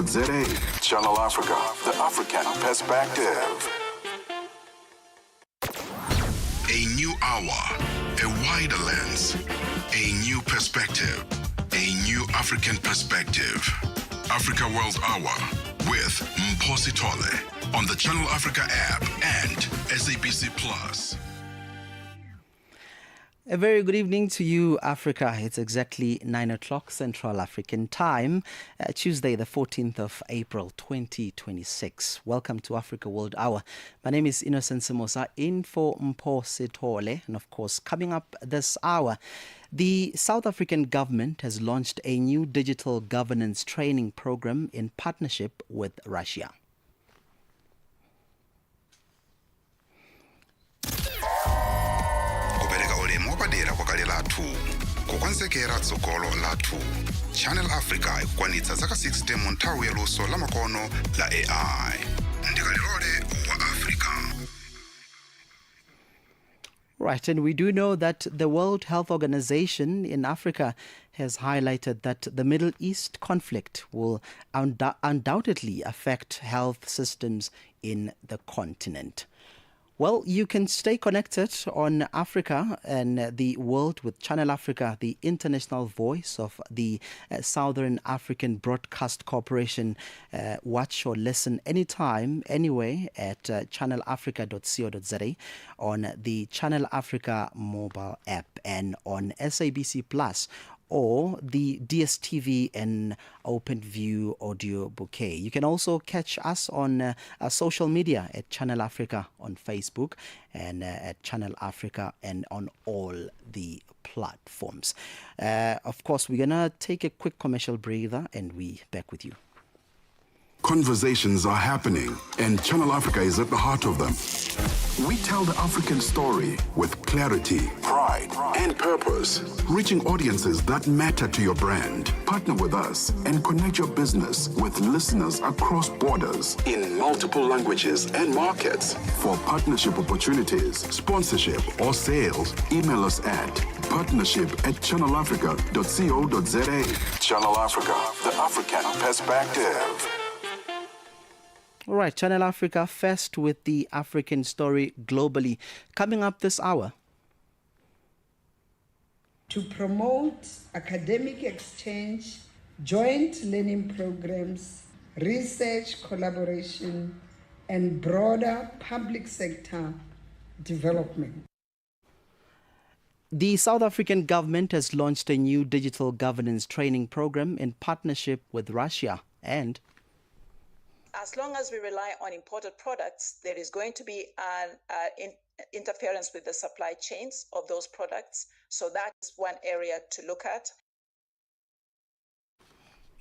co.za. Channel Africa, the African perspective. A new hour, a wider lens, a new perspective, a new African perspective. Africa World Hour with Mpho Sithole on the Channel Africa app and SABC Plus. A very good evening to you, Africa. It's exactly 9 o'clock Central African time, Tuesday, the 14th of April, 2026. Welcome to Africa World Hour. My name is Innocent Semosa, in for Mpho Sithole. And of course, coming up this hour, the South African government has launched a new digital governance training program in partnership with Russia. Kukwansekera tsogolo lathu. Channel Africa ikwanitsa zaka 60 mu nthawi ya luso la makono la AI. Ndikalilole wa Africa. Right, and we do know that the World Health Organization in Africa has highlighted that the Middle East conflict will undoubtedly affect health systems in the continent. Well, you can stay connected on Africa and the world with Channel Africa, the international voice of the Southern African Broadcast Corporation. Watch or listen anytime, anywhere at channelafrica.co.za, on the Channel Africa mobile app and on SABC Plus, or the DSTV and OpenView audio bouquet. You can also catch us on social media at Channel Africa on Facebook and at Channel Africa and on all the platforms. Of course, we're going to take a quick commercial breather and we back with you. Conversations are happening, and Channel Africa is at the heart of them. We tell the African story with clarity, pride, and purpose, reaching audiences that matter to your brand. Partner with us and connect your business with listeners across borders in multiple languages and markets. For partnership opportunities, sponsorship, or sales, email us at partnership@channelafrica.co.za. Channel Africa, the African perspective. All right, Channel Africa first with the African story globally. Coming up this hour. To promote academic exchange, joint learning programs, research collaboration, and broader public sector development. The South African government has launched a new digital governance training program in partnership with Russia and as long as we rely on imported products, there is going to be an interference with the supply chains of those products. So that is one area to look at.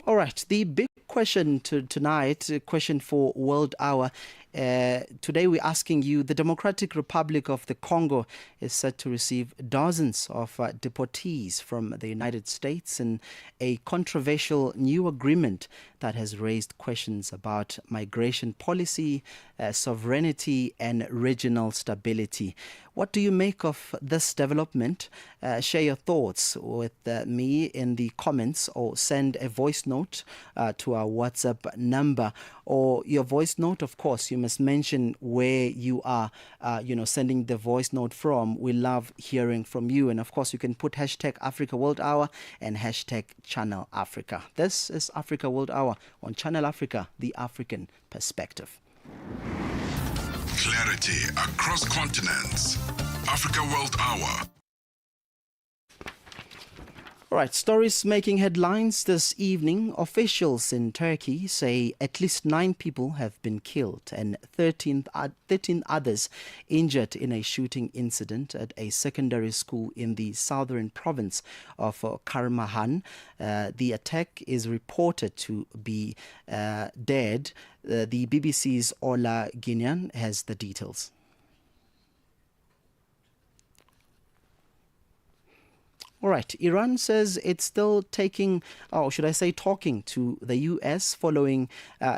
All right, the big question tonight, question for World Hour. Today we're asking you, the Democratic Republic of the Congo is set to receive dozens of deportees from the United States in a controversial new agreement that has raised questions about migration policy, sovereignty, and regional stability. What do you make of this development? Share your thoughts with me in the comments or send a voice note to our WhatsApp number. Or your voice note, of course, you must mention where you are, sending the voice note from. We love hearing from you. And of course, you can put hashtag Africa World Hour and hashtag Channel Africa. This is Africa World Hour on Channel Africa, the African perspective. Clarity across continents. Africa World Hour. All right, stories making headlines this evening. Officials in Turkey say at least 9 people have been killed and 13 others injured in a shooting incident at a secondary school in the southern province of Karamangan. The attack is reported to be dead. The BBC's Ola Guinyan has the details. All right. Iran says it's still talking to the U.S. following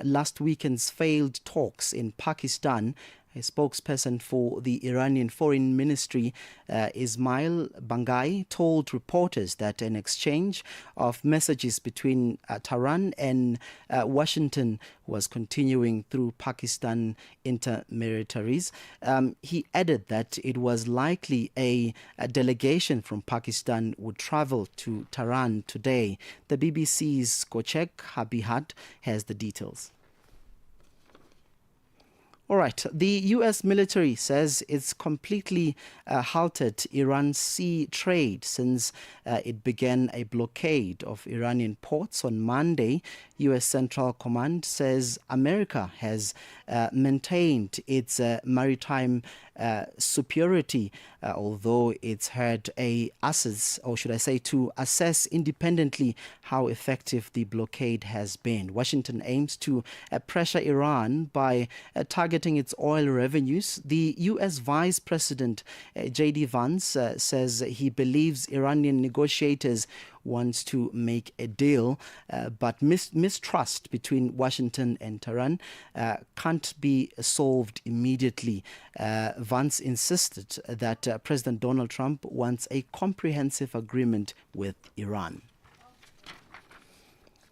last weekend's failed talks in Pakistan A spokesperson for the Iranian Foreign Ministry, Ismail Bangai, told reporters that an exchange of messages between Tehran and Washington was continuing through Pakistan intermediaries. He added that it was likely a delegation from Pakistan would travel to Tehran today. The BBC's Kochek Habihad has the details. All right. The U.S. military says it's completely halted Iran's sea trade since it began a blockade of Iranian ports on Monday. U.S. Central Command says America has maintained its maritime superiority, although it's had to assess independently how effective the blockade has been. Washington aims to pressure Iran by targeting its oil revenues. The U.S. Vice President J.D. Vance says he believes Iranian negotiators wants to make a deal, but mistrust between Washington and Tehran can't be solved immediately. Vance insisted that President Donald Trump wants a comprehensive agreement with Iran.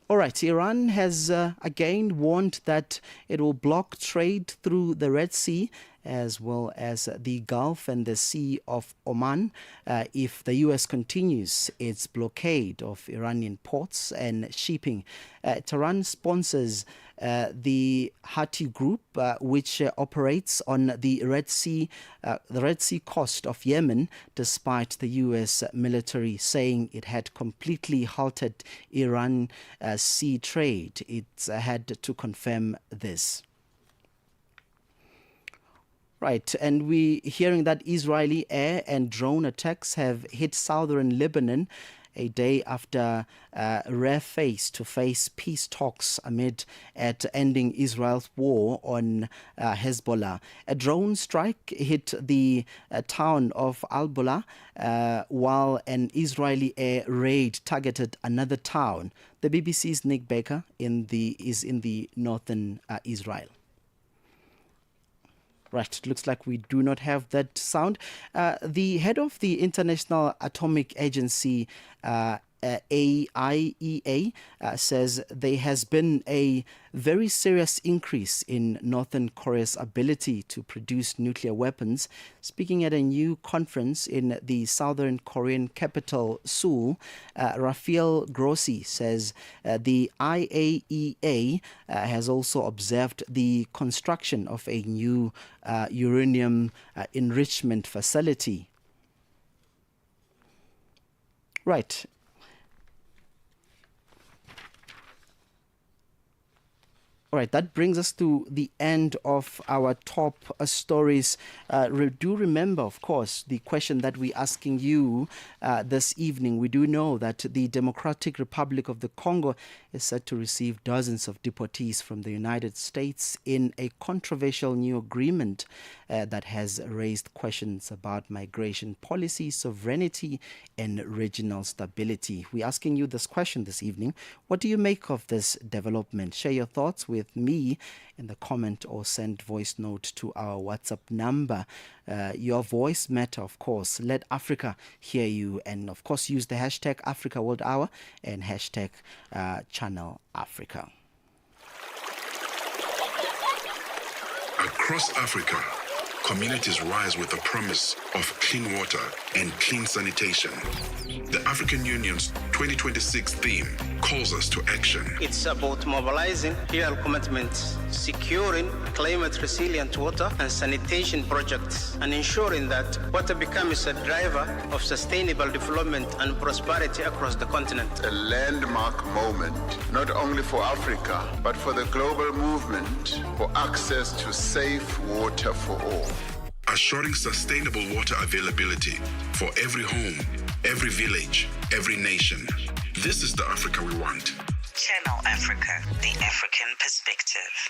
All right, Iran has again warned that it will block trade through the Red Sea as well as the Gulf and the Sea of Oman if the U.S. continues its blockade of Iranian ports and shipping. Tehran sponsors the Houthi group, which operates on the Red Sea coast of Yemen, despite the U.S. military saying it had completely halted Iran sea trade. It had to confirm this. Right, and we're hearing that Israeli air and drone attacks have hit southern Lebanon a day after rare face-to-face peace talks at ending Israel's war on Hezbollah. A drone strike hit the town of Al-Bola while an Israeli air raid targeted another town. The BBC's Nick Baker is in the northern Israel. Right, it looks like we do not have that sound. The head of the International Atomic Agency, AIEA, says there has been a very serious increase in Northern Korea's ability to produce nuclear weapons. Speaking at a new conference in the Southern Korean capital, Seoul, Rafael Grossi says the IAEA has also observed the construction of a new uranium enrichment facility. Right. All right, that brings us to the end of our top stories. Do remember, of course, the question that we're asking you this evening. We do know that the Democratic Republic of the Congo is set to receive dozens of deportees from the United States in a controversial new agreement that has raised questions about migration policy, sovereignty, and regional stability. We're asking you this question this evening. What do you make of this development? Share your thoughts with me in the comment or send voice note to our WhatsApp number. Your voice matter, of course. Let Africa hear you, and of course use the hashtag Africa World Hour and hashtag Channel Africa. Across Africa, communities rise with the promise of clean water and clean sanitation. The African Union's 2026 theme calls us to action. It's about mobilizing real commitments, securing climate-resilient water and sanitation projects, and ensuring that water becomes a driver of sustainable development and prosperity across the continent. A landmark moment, not only for Africa, but for the global movement for access to safe water for all. Assuring sustainable water availability for every home, every village, every nation. This is the Africa we want. Channel Africa, the African perspective.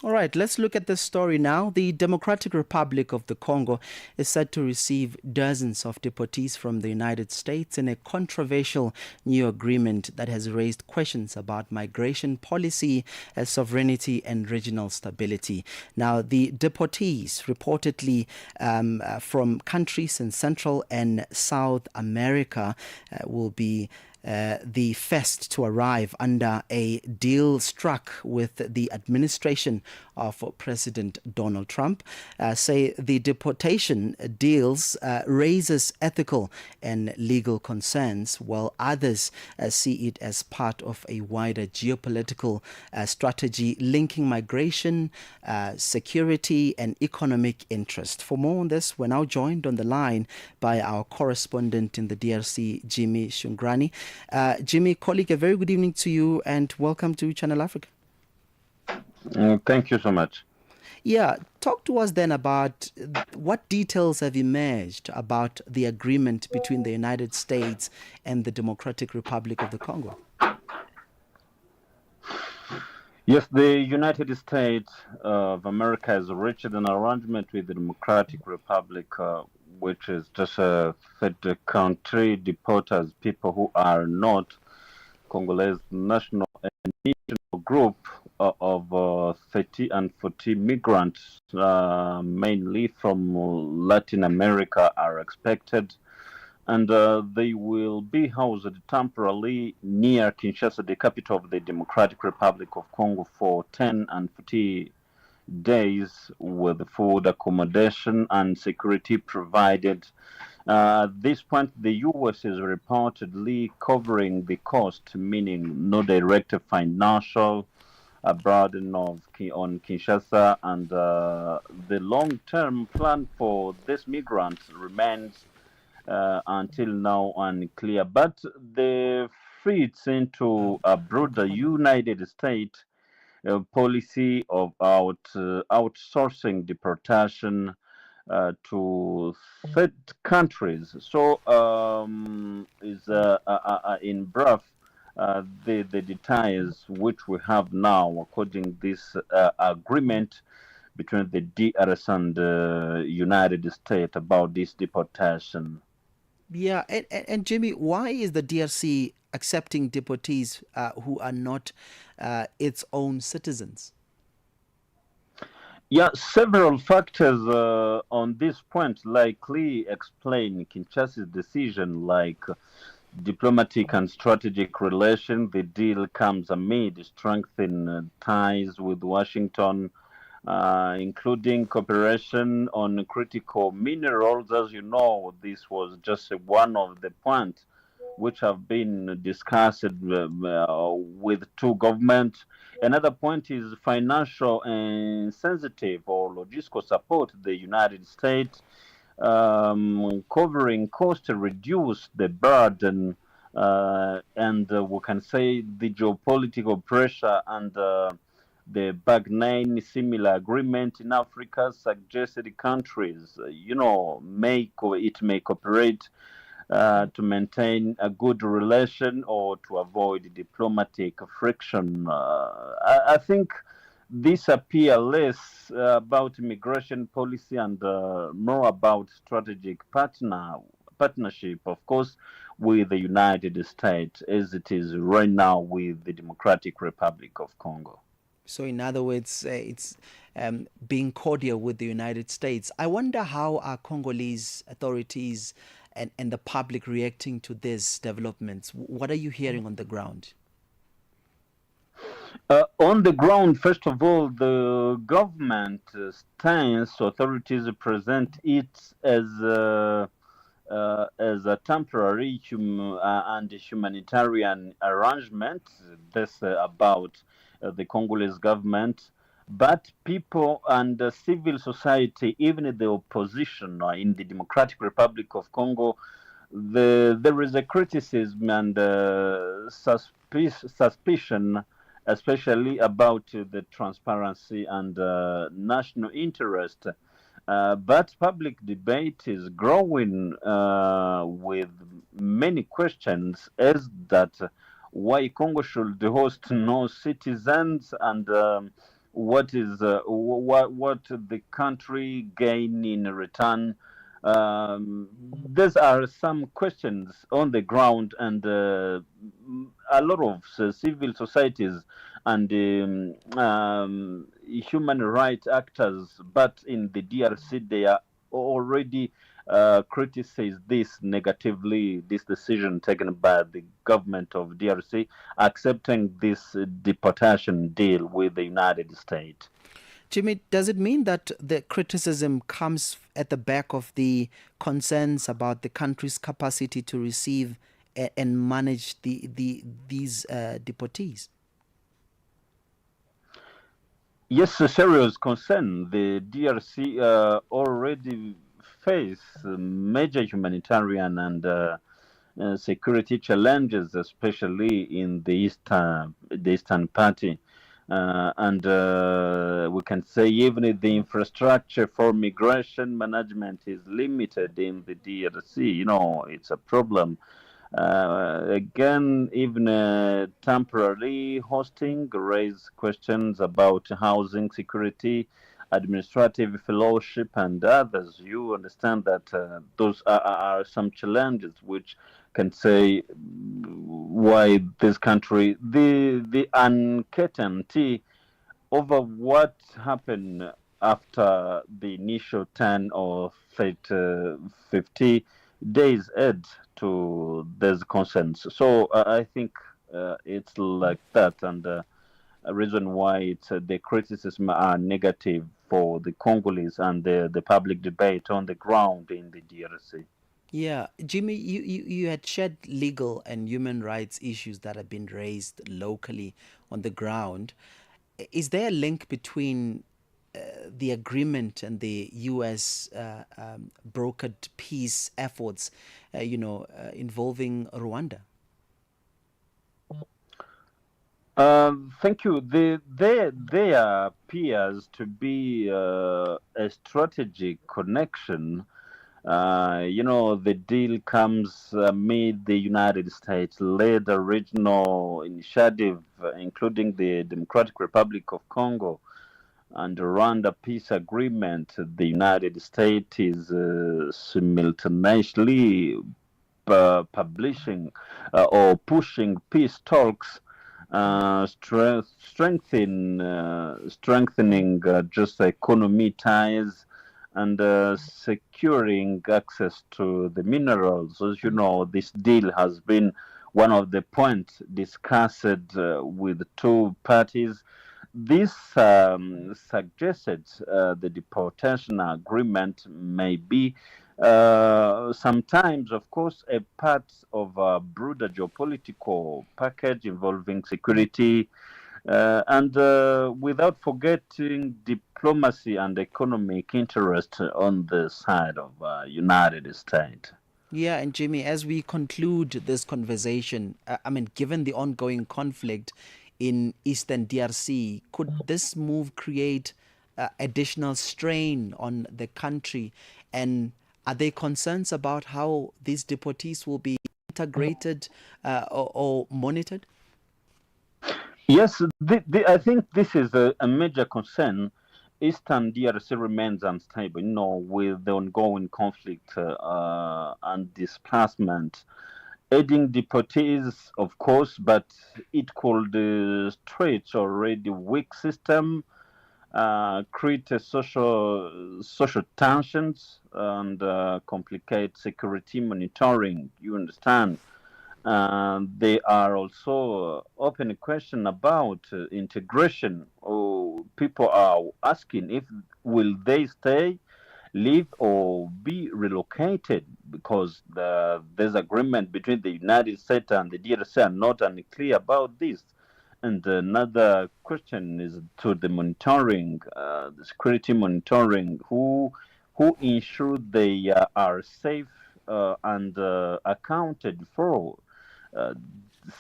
All right, let's look at this story now. The Democratic Republic of the Congo is said to receive dozens of deportees from the United States in a controversial new agreement that has raised questions about migration policy, sovereignty, and regional stability. Now, the deportees reportedly from countries in Central and South America will be the first to arrive under a deal struck with the administration of President Donald Trump. Say the deportation deals raises ethical and legal concerns, while others see it as part of a wider geopolitical strategy linking migration, security, and economic interest. For more on this, we're now joined on the line by our correspondent in the DRC, Jimmy Shungrani. Jimmy, colleague, a very good evening to you and welcome to Channel Africa. Thank you so much. Yeah, talk to us then about what details have emerged about the agreement between the United States and the Democratic Republic of the Congo. Yes, the United States of America has reached an arrangement with the Democratic Republic, which is just a third country, deporters people who are not Congolese national and national group of 30 and 40 migrants, mainly from Latin America, are expected. And they will be housed temporarily near Kinshasa, the capital of the Democratic Republic of Congo, for 10 and 40 days with food, accommodation, and security provided. At this point, the U.S. is reportedly covering the cost, meaning no direct financial burden on Kinshasa, and the long-term plan for these migrants remains until now unclear. But they fits into a broader United States policy of outsourcing deportation to third countries. So is in brief the details which we have now according this agreement between the DRS and United States about this deportation. Yeah, and Jimmy, why is the DRC accepting deportees who are not its own citizens? Yeah, several factors on this point likely explain Kinshasa's decision, like diplomatic and strategic relations. The deal comes amid strengthened ties with Washington, including cooperation on critical minerals. As you know, this was just one of the points which have been discussed with two governments. Another point is financial and sensitive or logistical support. The United States covering costs to reduce the burden and we can say the geopolitical pressure and the Bag-9 similar agreement in Africa suggested countries, may cooperate to maintain a good relation or to avoid diplomatic friction. I think this appears less about immigration policy and more about strategic partnership, of course, with the United States, as it is right now with the Democratic Republic of Congo. So, in other words, it's being cordial with the United States. I wonder how are Congolese authorities and the public reacting to these developments? What are you hearing on the ground? On the ground, first of all, the government stance, authorities present it as a temporary and humanitarian arrangement. That's about the Congolese government. But people and civil society, even the opposition in the Democratic Republic of Congo, there is a criticism and suspicion, especially about the transparency and national interest. But public debate is growing with many questions as that why Congo should host no citizens and what is what the country gain in return. These are some questions on the ground, and a lot of civil societies and human rights actors, but in the DRC, they are already criticize this negatively, this decision taken by the government of DRC, accepting this deportation deal with the United States. Jimmy, does it mean that the criticism comes at the back of the concerns about the country's capacity to receive and manage these deportees? Yes, a serious concern. The DRC already face major humanitarian and security challenges, especially in the eastern party. And we can say even the infrastructure for migration management is limited in the DRC. You know, it's a problem. Again, even temporary hosting raise questions about housing security, administrative fellowship, and others. You understand that those are some challenges which can say why this country, the uncertainty over what happened after the initial 10 or 50 days add to these concerns. So I think it's like that, and a reason why it's the criticism are negative for the Congolese and the public debate on the ground in the DRC. Yeah, Jimmy, you had shared legal and human rights issues that have been raised locally on the ground. Is there a link between the agreement and the U.S. Brokered peace efforts, involving Rwanda? Thank you. There appears to be a strategic connection. The deal comes amid the United States led a regional initiative, including the Democratic Republic of Congo and Rwanda peace agreement. The United States is simultaneously publishing or pushing peace talks, strengthening just economy ties and securing access to the minerals. As you know, this deal has been one of the points discussed with two parties. This suggested the deportation agreement may be sometimes, of course, a part of a broader geopolitical package involving security, and without forgetting diplomacy and economic interest on the side of United States. Yeah, and Jimmy, as we conclude this conversation, given the ongoing conflict in Eastern DRC, could this move create additional strain on the country? And are there concerns about how these deportees will be integrated or monitored? Yes, I think this is a major concern. Eastern DRC remains unstable, with the ongoing conflict and displacement. Aiding deportees, of course, but it could stretch already weak system, create social tensions, and complicate security monitoring. You understand? They are also open question about integration. People are asking if will they stay, live, or be relocated, because the disagreement between the United States and the DRC are not unclear about this. And another question is to the monitoring, the security monitoring, who ensure they are safe and accounted for. Uh,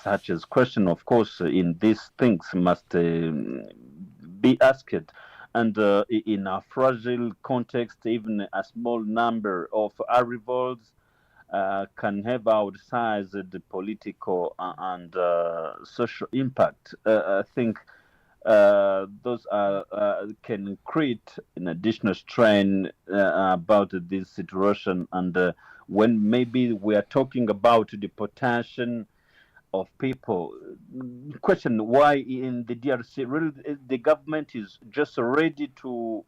Such as question, of course, in these things must be asked. And in a fragile context, even a small number of arrivals can have outsized political and social impact. I think those can create an additional strain about this situation. And when maybe we are talking about deportation of people, question why in the DRC really the government is just ready to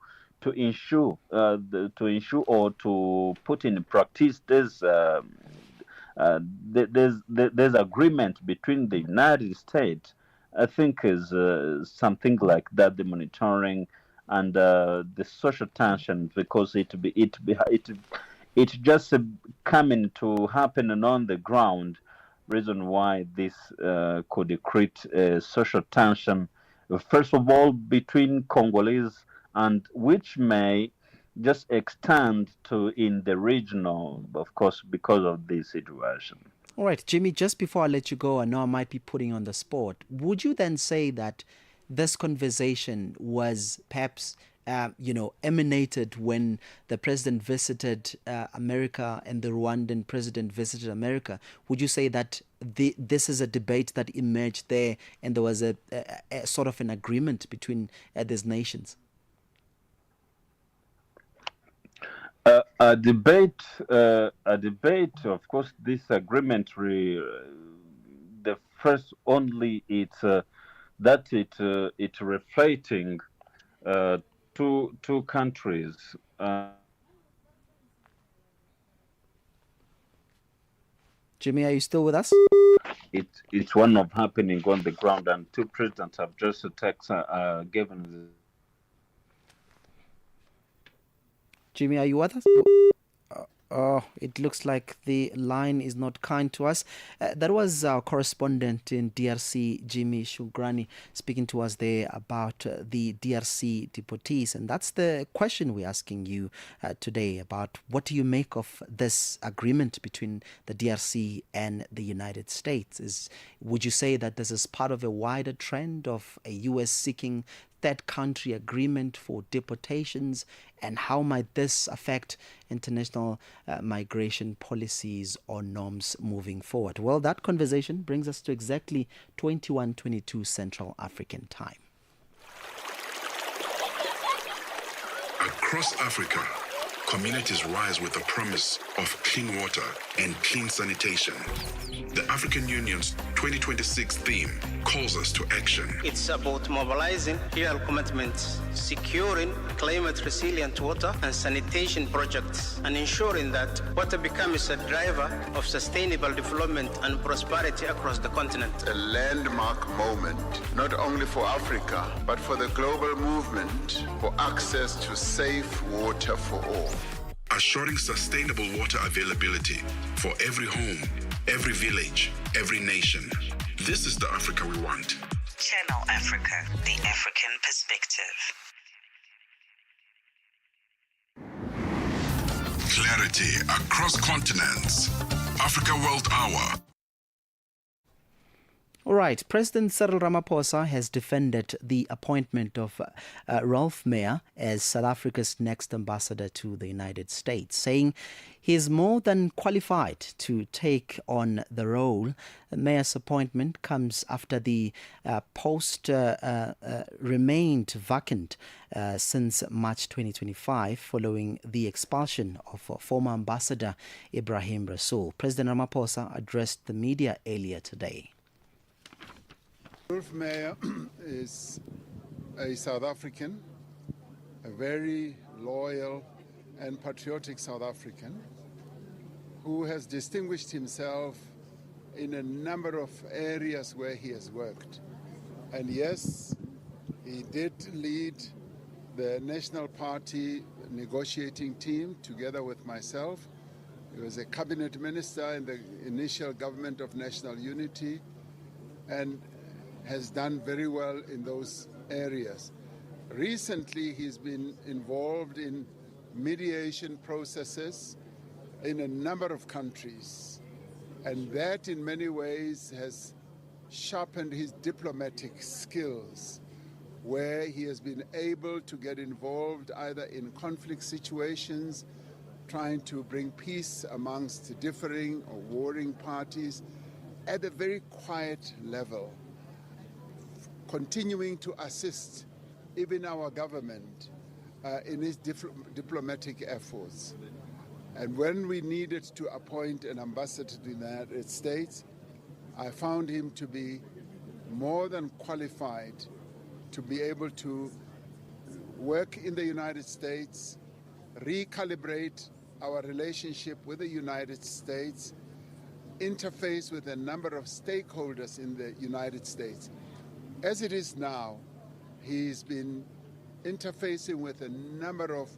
ensure or to put in practice there's agreement between the United States. I think is something like that, the monitoring and the social tension, because it just coming to happen and on the ground. Reason why this could create social tension, first of all between Congolese, and which may just extend to in the regional, of course, because of this situation. All right, Jimmy, just before I let you go, I know I might be putting on the spot. Would you then say that this conversation was perhaps, emanated when the president visited America and the Rwandan president visited America? Would you say that this is a debate that emerged there and there was a sort of an agreement between these nations? A debate. Of course, this agreement. The first only it's that it reflecting two countries. Jimmy, are you still with us? It's one of happening on the ground, and two presidents have just given. Jimmy, are you with us? Oh, it looks like the line is not kind to us. That was our correspondent in DRC, Jimmy Shugrani, speaking to us there about the DRC deportees. And that's the question we're asking you today about what do you make of this agreement between the DRC and the United States? Would you say that this is part of a wider trend of a U.S. seeking third country agreement for deportations, and how might this affect international migration policies or norms moving forward? Well, that conversation brings us to exactly 21:22 Central African time. Across Africa, communities rise with the promise of clean water and clean sanitation. The African Union's 2026 theme calls us to action. It's about mobilizing real commitments, securing climate-resilient water and sanitation projects, and ensuring that water becomes a driver of sustainable development and prosperity across the continent. A landmark moment, not only for Africa, but for the global movement for access to safe water for all. Assuring sustainable water availability for every home, every village, every nation. This is the Africa we want. Channel Africa, the African perspective. Clarity across continents. Africa World Hour. All right, President Cyril Ramaphosa has defended the appointment of Ralph Meyer as South Africa's next ambassador to the United States, saying he is more than qualified to take on the role. Meyer's appointment comes after the post remained vacant since March 2025 following the expulsion of former ambassador Ibrahim Rasool. President Ramaphosa addressed the media earlier today. Ralph Meyer is a South African, a very loyal and patriotic South African who has distinguished himself in a number of areas where he has worked. And yes, he did lead the National Party negotiating team together with myself. He was a cabinet minister in the initial government of national unity and has done very well in those areas. Recently, he's been involved in mediation processes in a number of countries, and that in many ways has sharpened his diplomatic skills, where he has been able to get involved either in conflict situations, trying to bring peace amongst differing or warring parties at a very quiet level. continuing to assist even our government in its diplomatic efforts. And when we needed to appoint an ambassador to the United States, I found him to be more than qualified to be able to work in the United States, recalibrate our relationship with the United States, interface with a number of stakeholders in the United States. As it is now, he's been interfacing with a number of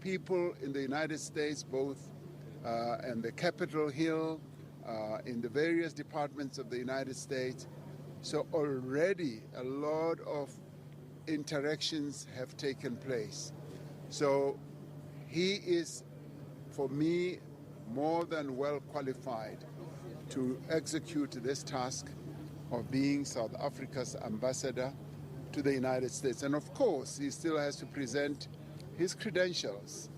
people in the United States, both on the Capitol Hill, in the various departments of the United States. So already a lot of interactions have taken place. So he is, for me, more than well qualified to execute this task of being South Africa's ambassador to the United States. And of course, he still has to present his credentials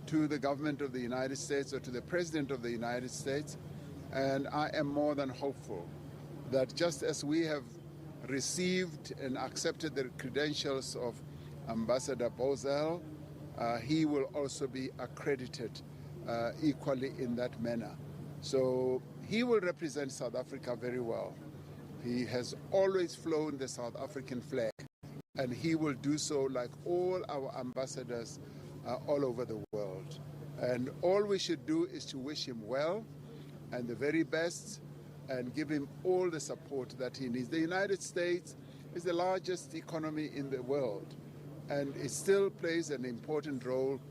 to the government of the United States or to the President of the United States. And I am more than hopeful that just as we have received and accepted the credentials of Ambassador Bozell, he will also be accredited equally in that manner. So he will represent South Africa very well. He has always flown the South African flag, and he will do so like all our ambassadors all over the world. And all we should do is to wish him well and the very best and give him all the support that he needs. The United States is the largest economy in the world, and it still plays an important role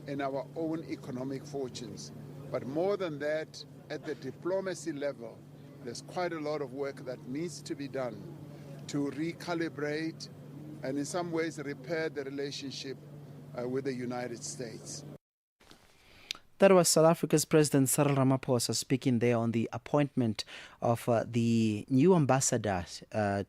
in our own economic fortunes. But more than that, at the diplomacy level, there's quite a lot of work that needs to be done to recalibrate and in some ways repair the relationship with the United States. That was South Africa's President Cyril Ramaphosa speaking there on the appointment of the new ambassador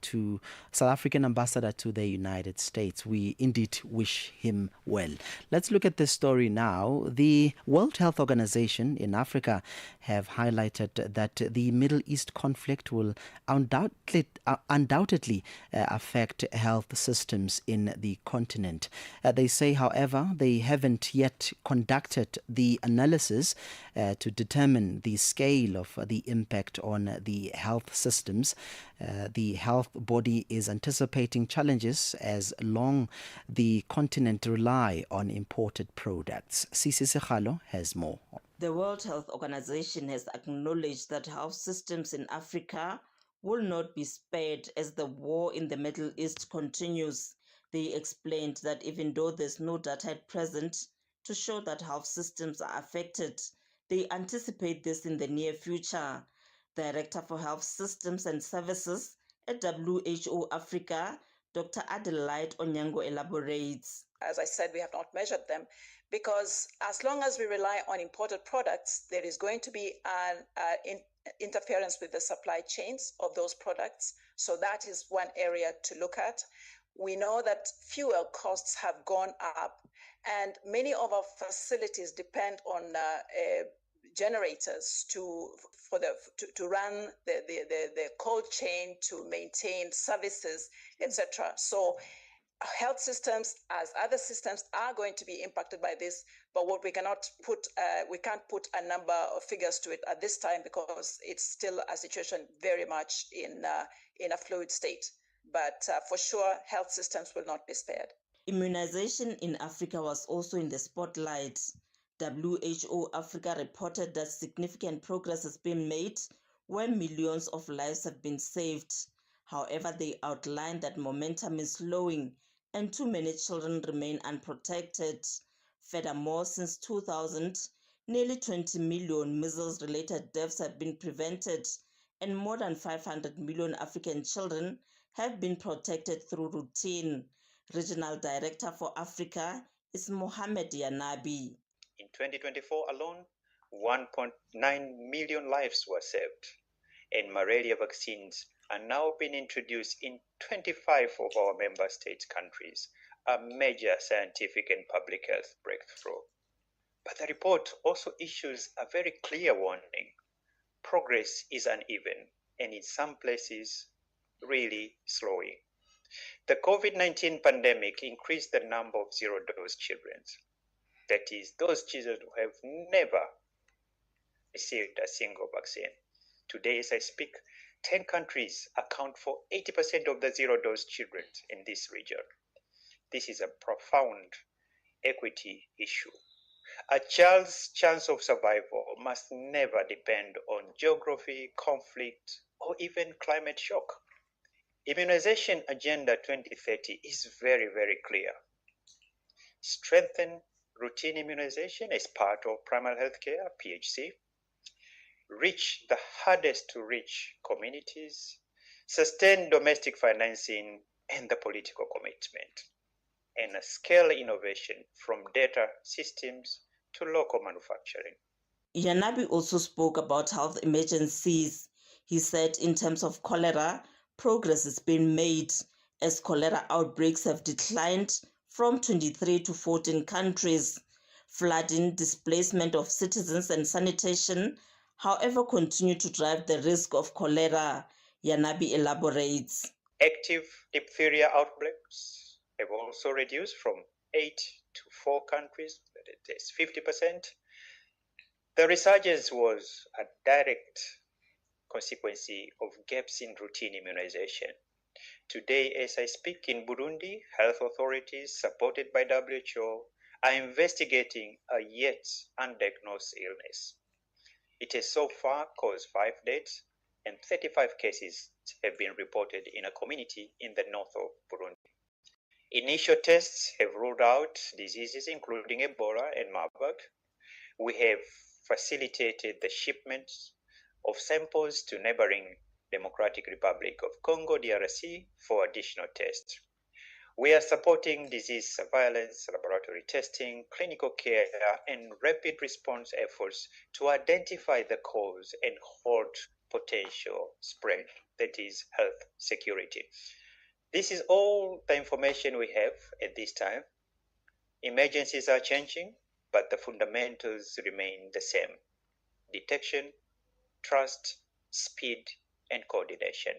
to South African ambassador to the United States. We indeed wish him well. Let's look at this story now. The World Health Organization in Africa have highlighted that the Middle East conflict will undoubtedly affect health systems in the continent. They say, however, they haven't yet conducted the analysis to determine the scale of the impact on the health systems. The health body is anticipating challenges as long the continent rely on imported products. Mpho Sithole has more. The World Health Organization has acknowledged that health systems in Africa will not be spared as the war in the Middle East continues. They explained that even though there's no data at present to show that health systems are affected, they anticipate this in the near future. Director for Health Systems and Services at WHO Africa, Dr. Adelaide Onyango elaborates. As I said, we have not measured them because as long as we rely on imported products, there is going to be an interference with the supply chains of those products. So that is one area to look at. We know that fuel costs have gone up, and many of our facilities depend on generators to run the cold chain, to maintain services, etc. So health systems, as other systems, are going to be impacted by this. But what we can't put a number of figures to it at this time because it's still a situation very much in a fluid state. But for sure, health systems will not be spared. Immunization in Africa was also in the spotlight. WHO Africa reported that significant progress has been made where millions of lives have been saved. However, they outlined that momentum is slowing and too many children remain unprotected. Furthermore, since 2000, nearly 20 million measles-related deaths have been prevented, and more than 500 million African children have been protected through routine. Regional Director for Africa is Mohamed Yanabi. In 2024 alone, 1.9 million lives were saved, and malaria vaccines are now being introduced in 25 of our member states' countries, a major scientific and public health breakthrough. But the report also issues a very clear warning. Progress is uneven, and in some places, really slowing. The COVID-19 pandemic increased the number of zero-dose children. That is, those children who have never received a single vaccine. Today, as I speak, 10 countries account for 80% of the zero-dose children in this region. This is a profound equity issue. A child's chance of survival must never depend on geography, conflict, or even climate shock. Immunization Agenda 2030 is very, very clear. Strengthen routine immunization as part of primary health care, PHC. Reach the hardest to reach communities. Sustain domestic financing and the political commitment. And scale innovation from data systems to local manufacturing. Yanabi also spoke about health emergencies. He said in terms of cholera, progress has been made as cholera outbreaks have declined from 23 to 14 countries. Flooding, displacement of citizens and sanitation, however, continue to drive the risk of cholera. Yanabi elaborates. Active diphtheria outbreaks have also reduced from 8 to 4 countries, that is 50%. The resurgence was a direct consequence of gaps in routine immunization. Today, as I speak in Burundi, health authorities supported by WHO are investigating a yet undiagnosed illness. It has so far caused 5 deaths and 35 cases have been reported in a community in the north of Burundi. Initial tests have ruled out diseases including Ebola and Marburg. We have facilitated the shipments of samples to neighboring Democratic Republic of Congo, DRC, for additional tests. We are supporting disease surveillance, laboratory testing, clinical care, and rapid response efforts to identify the cause and halt potential spread, that is, health security. This is all the information we have at this time. Emergencies are changing, but the fundamentals remain the same: detection, trust, speed, and coordination.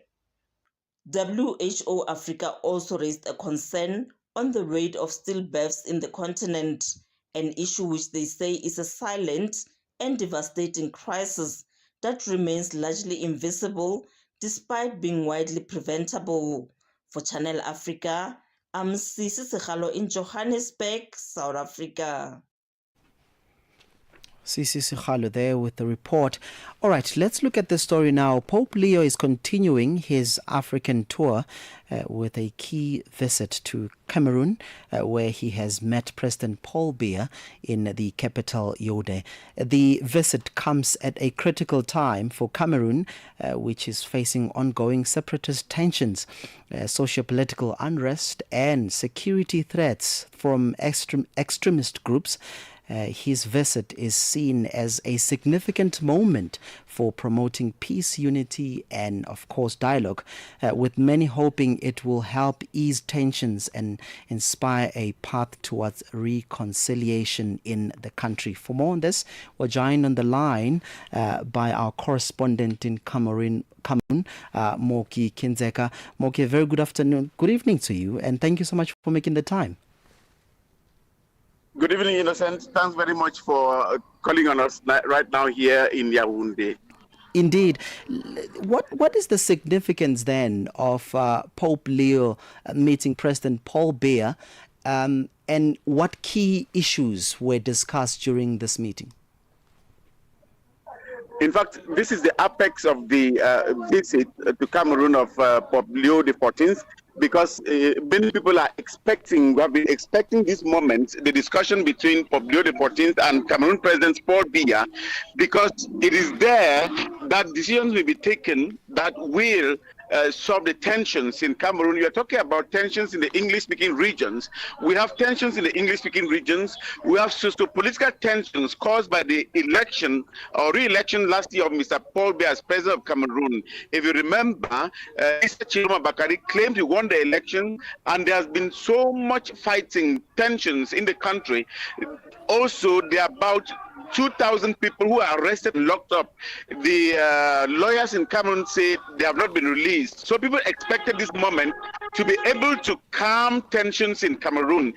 WHO Africa also raised a concern on the rate of stillbirths in the continent, an issue which they say is a silent and devastating crisis that remains largely invisible despite being widely preventable. For Channel Africa, I'm Mpho Sithole in Johannesburg, South Africa. Mpho Sithole there with the report. All right, let's look at the story now. Pope Leo is continuing his African tour with a key visit to Cameroon, where he has met President Paul Biya in the capital, Yaoundé. The visit comes at a critical time for Cameroon, which is facing ongoing separatist tensions, socio-political unrest, and security threats from extremist groups. His visit is seen as a significant moment for promoting peace, unity, and, of course, dialogue, with many hoping it will help ease tensions and inspire a path towards reconciliation in the country. For more on this, we're joined on the line by our correspondent in Cameroon, Moki Kinzeka. Moki, a very good afternoon. Good evening to you, and thank you so much for making the time. Good evening, Innocent. Thanks very much for calling on us right now here in Yaoundé. Indeed. What is the significance then of Pope Leo meeting President Paul Biya, and what key issues were discussed during this meeting? In fact, this is the apex of the visit to Cameroon of Pope Leo XIV, because many people are expecting, we have been expecting this moment, the discussion between Pope Leo XIV and Cameroon President Paul Biya, because it is there that decisions will be taken that will solve the tensions in Cameroon. You are talking about tensions in the English-speaking regions. We have tensions in the English-speaking regions. We have socio-political tensions caused by the election or re-election last year of Mr. Paul Biya as president of Cameroon. If you remember, Mr. Chiroma Bakari claimed he won the election, and there has been so much fighting, tensions in the country. Also, they are about 2,000 people who are arrested and locked up. The lawyers in Cameroon say they have not been released. So people expected this moment to be able to calm tensions in Cameroon.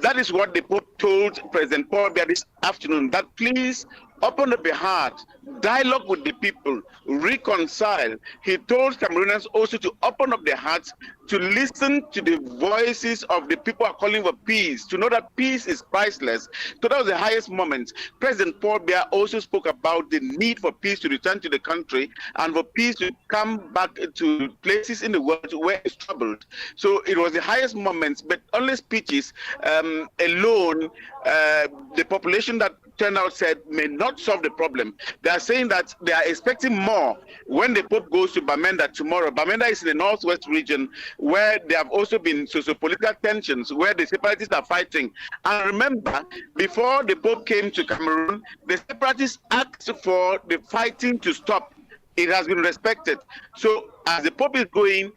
That is what the Pope told President Paul Biya this afternoon, that please open up your heart, dialogue with the people, reconcile. He told Cameroonians also to open up their hearts, to listen to the voices of the people who are calling for peace, to know that peace is priceless. So that was the highest moment. President Paul Biya also spoke about the need for peace to return to the country and for peace to come back to places in the world where it's troubled. So it was the highest moments, but only speeches alone, the population that turned out said may not solve the problem. They are saying that they are expecting more when the Pope goes to Bamenda tomorrow. Bamenda is in the northwest region where there have also been socio-political tensions, where the separatists are fighting. And remember, before the Pope came to Cameroon, the separatists asked for the fighting to stop. It has been respected. So as the Pope is going,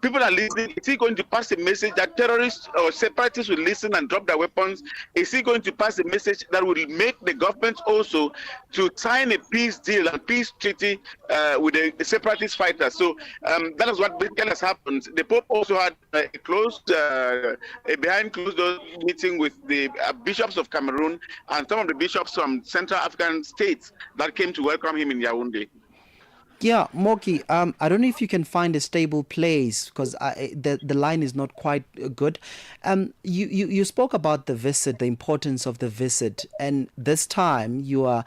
people are listening. Is he going to pass a message that terrorists or separatists will listen and drop their weapons? Is he going to pass a message that will make the government also to sign a peace deal and peace treaty with the separatist fighters? So that is what basically has happened. The Pope also had a behind closed door meeting with the bishops of Cameroon and some of the bishops from Central African states that came to welcome him in Yaoundé. Yeah, Moki, I don't know if you can find a stable place because the line is not quite good. You spoke about the visit, the importance of the visit, and this time you are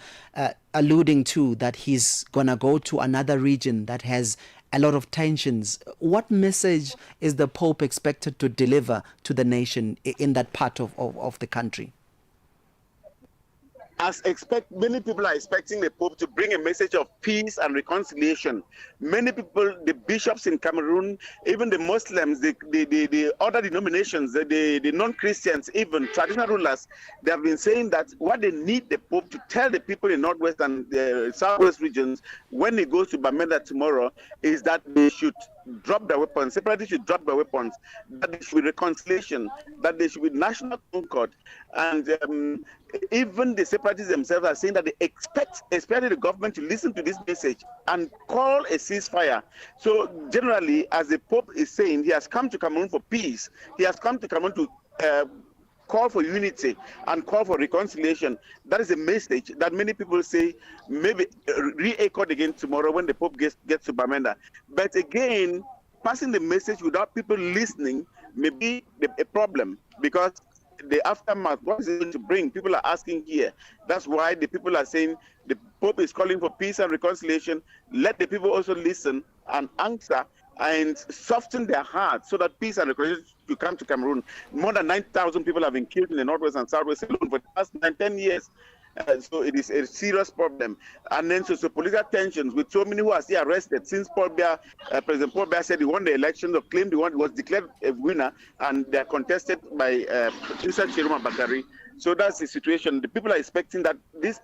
alluding to that he's going to go to another region that has a lot of tensions. What message is the Pope expected to deliver to the nation in that part of the country? Many people are expecting the Pope to bring a message of peace and reconciliation. Many people, the bishops in Cameroon, even the Muslims, the other denominations, the non-Christians, even traditional rulers, they have been saying that what they need the Pope to tell the people in Northwest and the Southwest regions when he goes to Bamenda tomorrow is that they should drop their weapons, separatists should drop their weapons, that there should be reconciliation, that there should be national concord. And even the separatists themselves are saying that they expect, especially the government, to listen to this message and call a ceasefire. So generally, as the Pope is saying, he has come to Cameroon for peace. He has come to Cameroon to call for unity and call for reconciliation. That is a message that many people say maybe re-echoed again tomorrow when the Pope gets to Bamenda. But again, passing the message without people listening may be a problem, because the aftermath, what is it going to bring? People are asking here. That's why the people are saying the Pope is calling for peace and reconciliation. Let the people also listen and answer and soften their hearts so that peace and reconciliation to come to Cameroon. More than 9,000 people have been killed in the Northwest and Southwest alone for the past 10 years. So it is a serious problem. And then so political tensions with so many who are still arrested since President Paul Biya said he won the elections or claimed he was declared a winner, and they are contested by Isa Chiroma Bakari. So that's the situation. The people are expecting that this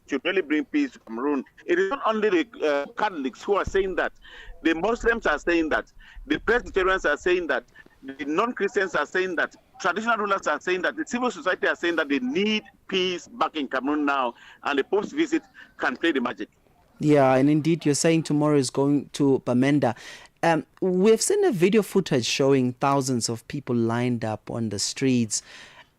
should really bring peace to Cameroon. It is not only the Catholics who are saying that. The Muslims are saying that. The Presbyterians are saying that. The non-Christians are saying that. Traditional rulers are saying that. The civil society are saying that they need peace back in Cameroon now, and the Pope's visit can play the magic. Yeah, and indeed, you're saying tomorrow is going to Bamenda. We've seen a video footage showing thousands of people lined up on the streets.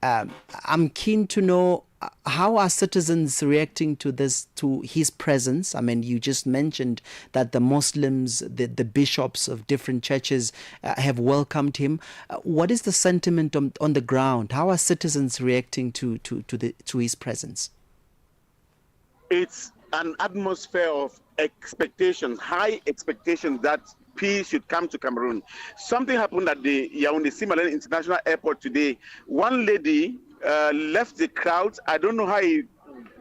I'm keen to know, how are citizens reacting to this, to his presence? I mean, you just mentioned that the Muslims, the bishops of different churches have welcomed him. What is the sentiment on the ground? How are citizens reacting to his presence? It's an atmosphere of expectations, high expectations that peace should come to Cameroon. Something happened at the Yaoundé Simalene International Airport today. One lady left the crowd. I don't know how he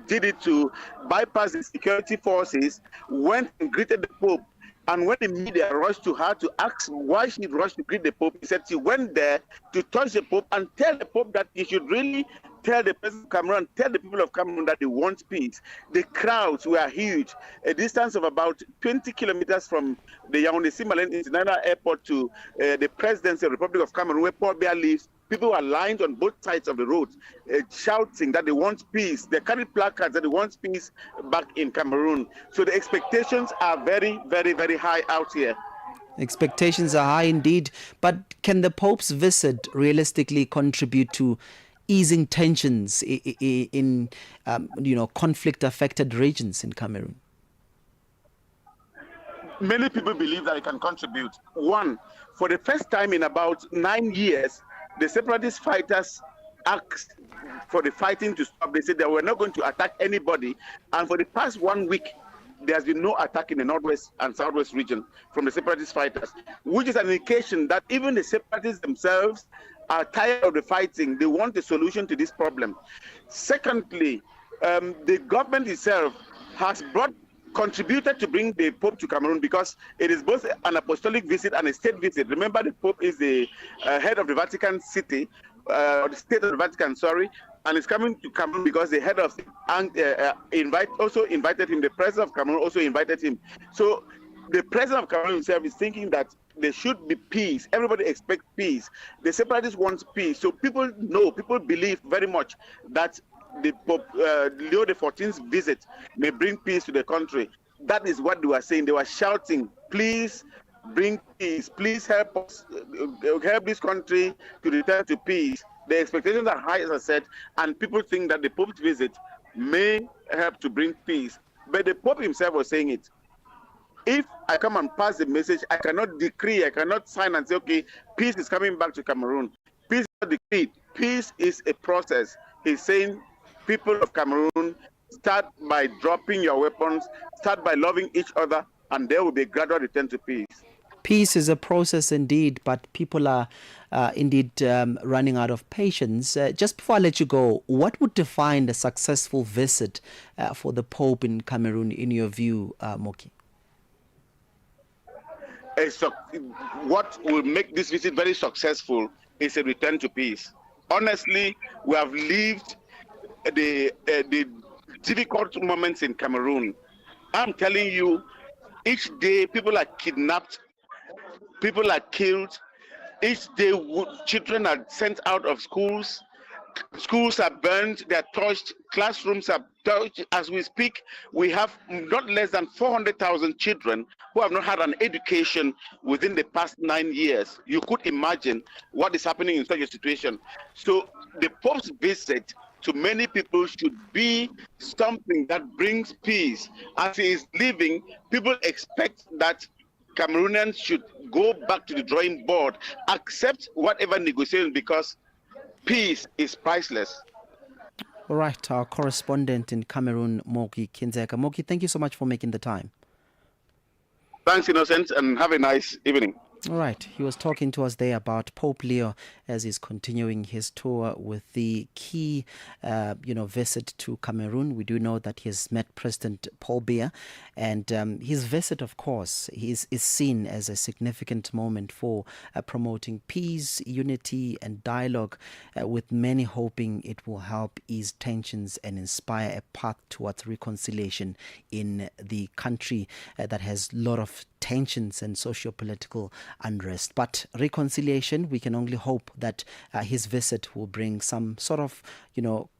did it to bypass the security forces, went and greeted the Pope. And when the media rushed to her to ask why she rushed to greet the Pope, he said she went there to touch the Pope and tell the Pope that he should really tell the president of Cameroon, tell the people of Cameroon that they want peace. The crowds were huge. A distance of about 20 kilometers from the Yaoundé Simalene International Airport to the presidency of the Republic of Cameroon, where Paul Biya lives, People are lined on both sides of the road, shouting that they want peace. They carry placards that they want peace back in Cameroon. So the expectations are very, very, very high out here. Expectations are high indeed, but can the Pope's visit realistically contribute to easing tensions in conflict-affected regions in Cameroon? Many people believe that it can contribute. One, for the first time in about 9 years, the separatist fighters asked for the fighting to stop. They said they were not going to attack anybody, and for the past 1 week, there has been no attack in the northwest and southwest region from the separatist fighters, which is an indication that even the separatists themselves are tired of the fighting. They want a solution to this problem. Secondly, the government itself has contributed to bring the Pope to Cameroon because it is both an apostolic visit and a state visit. Remember, the Pope is the head of the Vatican City, or the state of the Vatican, sorry, and it's coming to Cameroon because the head of also invited him. The president of Cameroon also invited him. So the president of Cameroon himself is thinking that there should be peace. Everybody expects peace. The separatists want peace. So people believe very much that the Pope Leo XIV's visit may bring peace to the country. That is what they were saying. They were shouting, please bring peace. Please help us, help this country to return to peace. The expectations are high, as I said, and people think that the Pope's visit may help to bring peace. But the Pope himself was saying it. If I come and pass the message, I cannot decree, I cannot sign and say, okay, peace is coming back to Cameroon. Peace is not decreed. Peace is a process. He's saying, people of Cameroon, start by dropping your weapons, start by loving each other, and there will be a gradual return to peace. Peace is a process indeed, but people are indeed running out of patience. Just before I let you go, what would define a successful visit for the Pope in Cameroon, in your view, Moki? What will make this visit very successful is a return to peace. Honestly, we have lived the difficult moments in Cameroon. I'm telling you, each day people are kidnapped, people are killed. Each day children are sent out of schools. Schools are burned, they are torched, classrooms are torched. As we speak, we have not less than 400,000 children who have not had an education within the past 9 years. You could imagine what is happening in such a situation. So the Pope's visit to many people should be something that brings peace. As he is leaving, people expect that Cameroonians should go back to the drawing board, accept whatever negotiation, because peace is priceless. All right, our correspondent in Cameroon, Moki Kinzeka. Moki, thank you so much for making the time. Thanks, Innocent, and have a nice evening. All right, he was talking to us there about Pope Leo as he's continuing his tour with the key, visit to Cameroon. We do know that he has met President Paul Biya, and his visit, of course, is seen as a significant moment for promoting peace, unity, and dialogue, with many hoping it will help ease tensions and inspire a path towards reconciliation in the country that has a lot of tensions and socio-political unrest. But reconciliation, we can only hope that his visit will bring some sort of,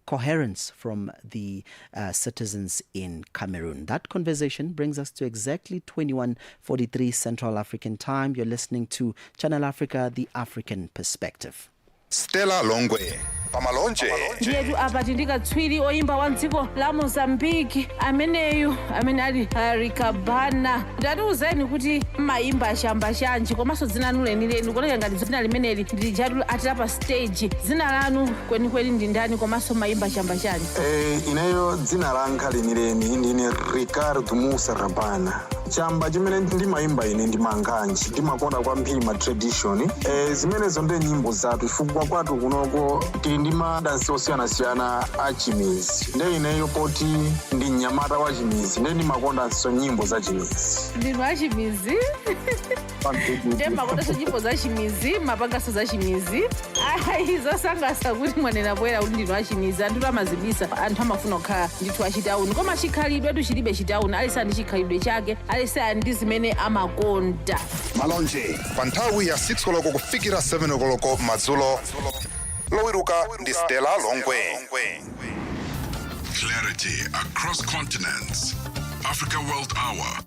coherence from the citizens in Cameroon. That conversation brings us to exactly 21:43 Central African Time. You're listening to Channel Africa, the African Perspective. Stella Longwe pamalonje ndiyetu apa tindikatswiri oyimba wa dziko la Mozambique ameneyu amene ali Rikabana ndatiuzeni kuti mayimba ashamba chanji komanso dzina lanu lenileni kuoneka ngati dzina limeneli ndilijatu atira pa stage. Dzina lanu kwenikweni ndi ndani komanso mayimba ashamba chanji? Ineyo dzina langa lenileni ndine Ricardo Musa Rabana. Chamba chimene ndimayimba ine ndi manganji, ndimakonda kwambiri ma tradition. Zimenezo ndi nyimbo zathu chifukwa kwathu kunoko tili ndi madansi osiyana-siyana a chimizi. Ndi ineyo poti ndi mnyamata wa chimizi, ndi ndimakondanso nyimbo za chimizi. Ndinu a chimizi? Ndi makondanso nyimbo za chimizi, mapangaso za chimizi. Zosangalatsa kuti mwanena poyera kuti ndinu a chimizi. Anthu amazibisa, anthu amafuna kukhala ndithu achitauni. Koma chikhalidwe chilibe chitauni, alisa ndi chikhalidwe chake, alisa ndi zimene amakonda. malonje pa nthawi ya 6 koloko kufikira 7 koloko madzulo lowiruka ndi Stella Longwe. Clarity across continents. Africa World Hour.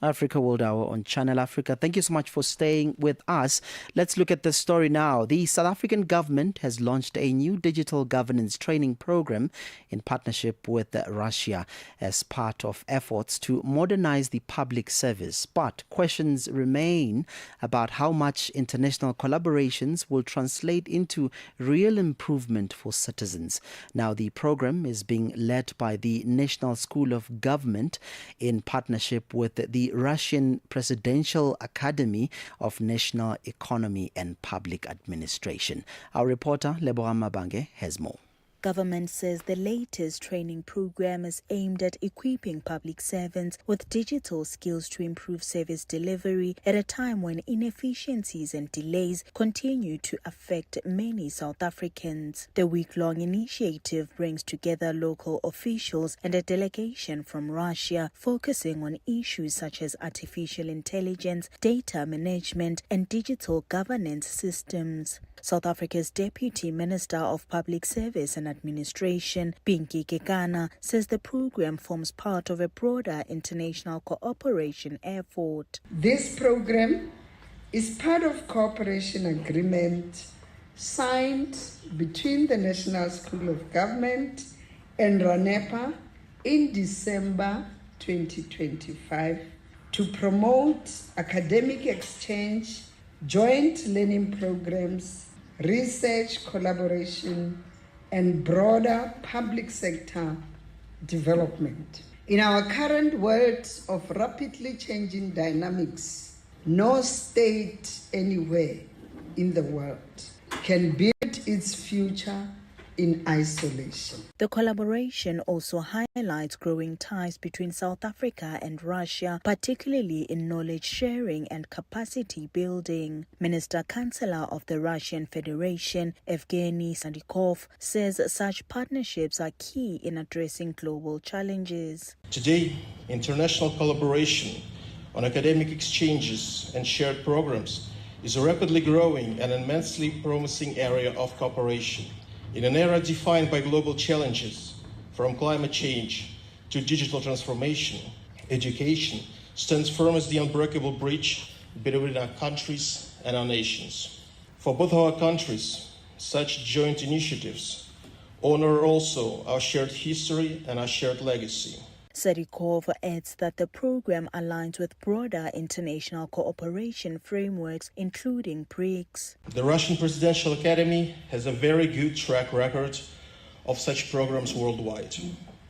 Africa World Hour on Channel Africa. Thank you so much for staying with us. Let's look at the story now. The South African government has launched a new digital governance training program in partnership with Russia as part of efforts to modernize the public service. But questions remain about how much international collaborations will translate into real improvement for citizens. Now, the program is being led by the National School of Government in partnership with the Russian Presidential Academy of National Economy and Public Administration. Our reporter, Leboha Mabange, has more. Government says the latest training program is aimed at equipping public servants with digital skills to improve service delivery at a time when inefficiencies and delays continue to affect many South Africans. The week-long initiative brings together local officials and a delegation from Russia, focusing on issues such as artificial intelligence, data management, and digital governance systems. South Africa's Deputy Minister of Public Service and Administration, Pinky Kekana, says the program forms part of a broader international cooperation effort. This program is part of cooperation agreement signed between the National School of Government and RANEPA in December 2025 to promote academic exchange, joint learning programs, research collaboration, and broader public sector development. In our current world of rapidly changing dynamics, no state anywhere in the world can build its future in isolation. The collaboration also highlights growing ties between South Africa and Russia, particularly in knowledge sharing and capacity building. Minister Chancellor of the Russian Federation, Evgeny Sandikov, says such partnerships are key in addressing global challenges. Today, international collaboration on academic exchanges and shared programs is a rapidly growing and immensely promising area of cooperation. In an era defined by global challenges, from climate change to digital transformation, education stands firm as the unbreakable bridge between our countries and our nations. For both our countries, such joint initiatives honor also our shared history and our shared legacy. Sadikov adds that the program aligns with broader international cooperation frameworks, including BRICS. The Russian Presidential Academy has a very good track record of such programs worldwide.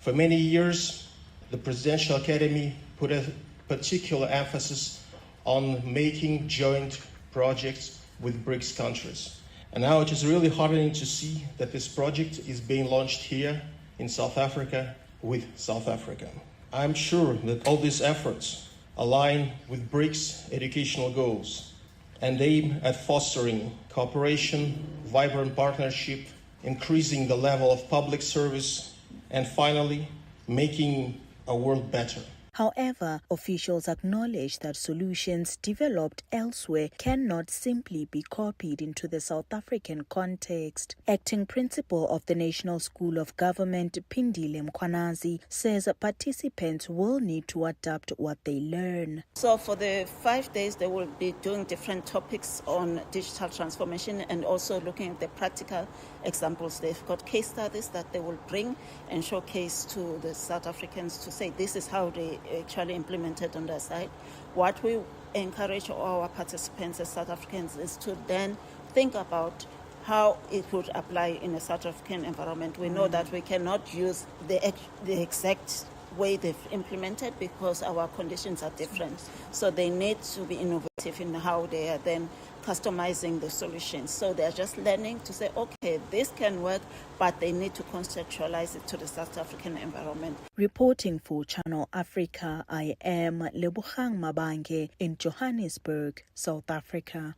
For many years, the Presidential Academy put a particular emphasis on making joint projects with BRICS countries. And now it is really heartening to see that this project is being launched here in South Africa with South Africa. I'm sure that all these efforts align with BRICS educational goals and aim at fostering cooperation, vibrant partnership, increasing the level of public service, and finally, making a world better. However, officials acknowledge that solutions developed elsewhere cannot simply be copied into the South African context. Acting Principal of the National School of Government, Pindile Mkhwanazi, says participants will need to adapt what they learn. So for the 5 days, they will be doing different topics on digital transformation and also looking at the practical examples. They've got case studies that they will bring and showcase to the South Africans to say this is how they actually implemented on their side. What we encourage our participants as South Africans is to then think about how it would apply in a South African environment. We know that we cannot use the exact way they've implemented because our conditions are different. So they need to be innovative in how they are then customizing the solutions. So they're just learning to say, okay, this can work, but they need to conceptualize it to the South African environment. Reporting for Channel Africa, I am Lebohang Mabange in Johannesburg, South Africa.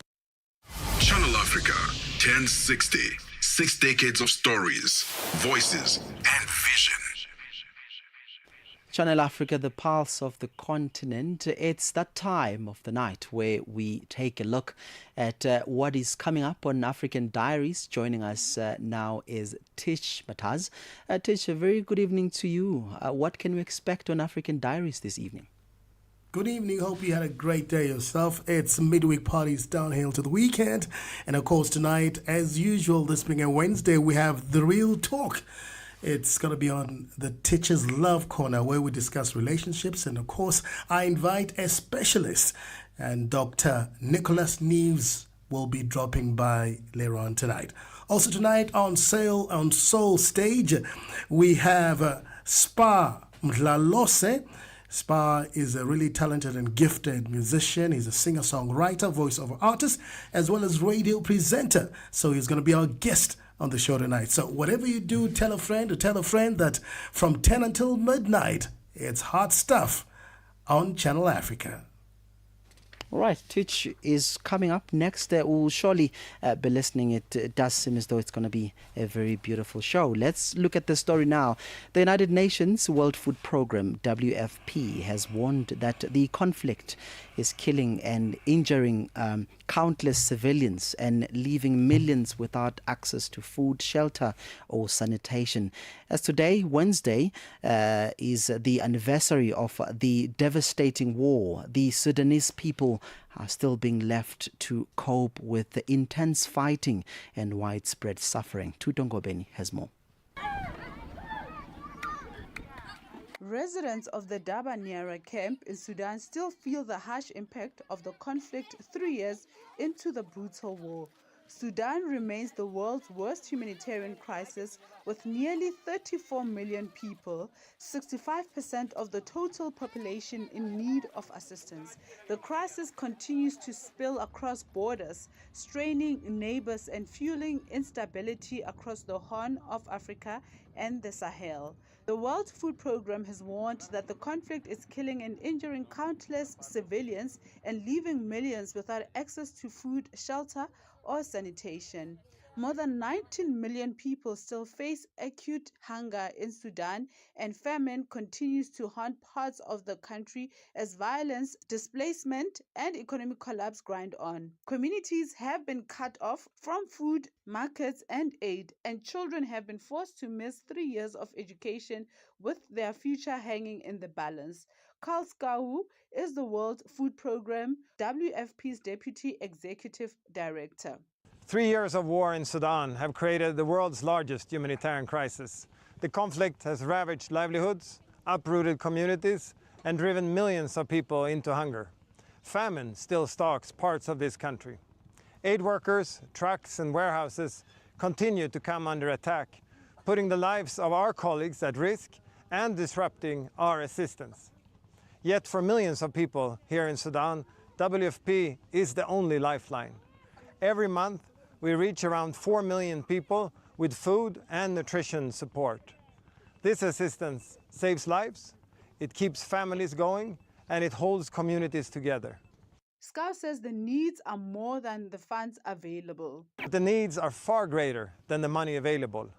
Channel Africa 1060. 6 decades of stories, voices, and vision. Channel Africa, the pulse of the continent. It's that time of the night where we take a look at what is coming up on African Diaries. Joining us now is Tish Mataz. Tish, a very good evening to you. What can we expect on African Diaries this evening? Good evening. Hope you had a great day yourself. It's midweek parties downhill to the weekend. And of course, tonight, as usual, this being a Wednesday, we have The Real Talk. It's going to be on the Teacher's Love Corner, where we discuss relationships. And of course, I invite a specialist, and Dr. Nicholas Neves will be dropping by later on tonight. Also tonight on sale on Soul Stage, we have Spa Mdlalose. Spa is a really talented and gifted musician. He's a singer-songwriter, voiceover artist, as well as radio presenter. So he's going to be our guest on the show tonight. So whatever you do, tell a friend that from 10 until midnight, it's hot stuff on Channel Africa. All right, Twitch is coming up next. We'll surely be listening. It does seem as though it's going to be a very beautiful show. Let's look at the story now. The United Nations World Food Programme, WFP, has warned that the conflict is killing and injuring countless civilians and leaving millions without access to food, shelter or sanitation. As today, Wednesday, is the anniversary of the devastating war, the Sudanese people are still being left to cope with the intense fighting and widespread suffering. Tutongobeni has more. Residents of the Dabaniara camp in Sudan still feel the harsh impact of the conflict 3 years into the brutal war. Sudan remains the world's worst humanitarian crisis, with nearly 34 million people, 65% of the total population, in need of assistance. The crisis continues to spill across borders, straining neighbors and fueling instability across the Horn of Africa and the Sahel. The World Food Programme has warned that the conflict is killing and injuring countless civilians and leaving millions without access to food, shelter, or sanitation. More than 19 million people still face acute hunger in Sudan, and famine continues to haunt parts of the country as violence, displacement, and economic collapse grind on. Communities have been cut off from food, markets, and aid, and children have been forced to miss 3 years of education, with their future hanging in the balance. Carl Skau is the World Food Programme, WFP's Deputy Executive Director. 3 years of war in Sudan have created the world's largest humanitarian crisis. The conflict has ravaged livelihoods, uprooted communities, and driven millions of people into hunger. Famine still stalks parts of this country. Aid workers, trucks, and warehouses continue to come under attack, putting the lives of our colleagues at risk and disrupting our assistance. Yet for millions of people here in Sudan, WFP is the only lifeline. Every month, we reach around 4 million people with food and nutrition support. This assistance saves lives, it keeps families going, and it holds communities together. Skau says the needs are more than the funds available. The needs are far greater than the money available.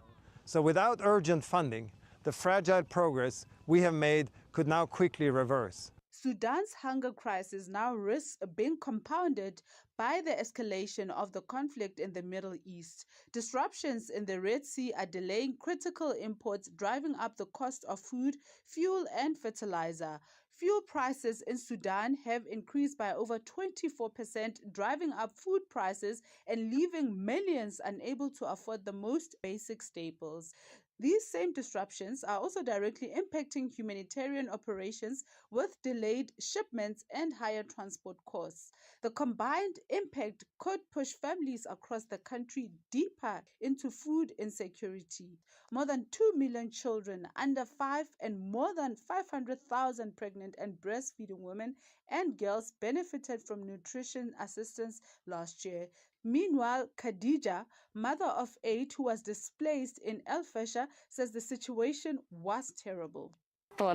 So without urgent funding, the fragile progress we have made could now quickly reverse. Sudan's hunger crisis now risks being compounded by the escalation of the conflict in the Middle East. Disruptions in the Red Sea are delaying critical imports, driving up the cost of food, fuel, and fertilizer. Fuel prices in Sudan have increased by over 24%, driving up food prices and leaving millions unable to afford the most basic staples. These same disruptions are also directly impacting humanitarian operations, with delayed shipments and higher transport costs. The combined impact could push families across the country deeper into food insecurity. More than 2 million children under 5 and more than 500,000 pregnant and breastfeeding women and girls benefited from nutrition assistance last year. Meanwhile, Khadija, mother of 8 who was displaced in El Fasher, says the situation was terrible. We